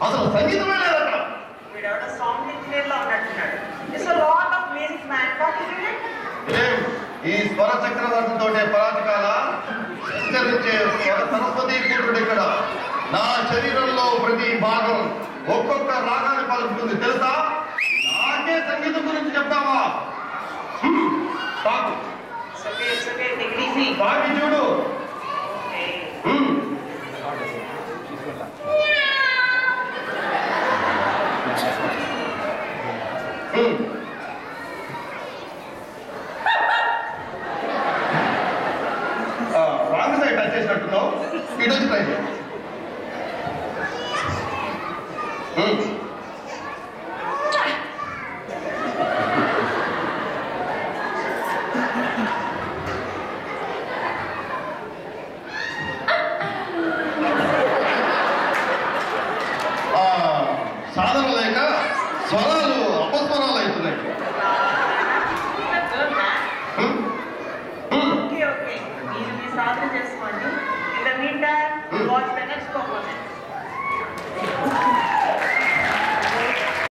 అసలు సంగీతమే లేదు అక్కడ. వీడెవడో సాంగ్ ఇంజనీర్ లో ఉన్నట్టున్నాడు. It's a lot of music man. What is it? ఈ స్వర చక్రవర్తితోటే పరాజకాల విస్తరించే స్వర సరస్వతి పుత్రుడు ఇక్కడ. నా శరీరంలో ప్రతి భాగం ఒక్కొక్క రాగాన్ని పలుకుతుంది తెలుసా. నాకే సంగీతం గురించి చెప్తావా? బాగు బాగి చూడు. రాంగ్ సైడ్ టచ్ చేసినట్టున్నావు. ఇటు వచ్చి ట్రై చేయి. సాధన లేక స్వరాలు అపస్వరాలు అవుతున్నాయి. సాధన చేసుకోండి. In the mean time watch the next performance.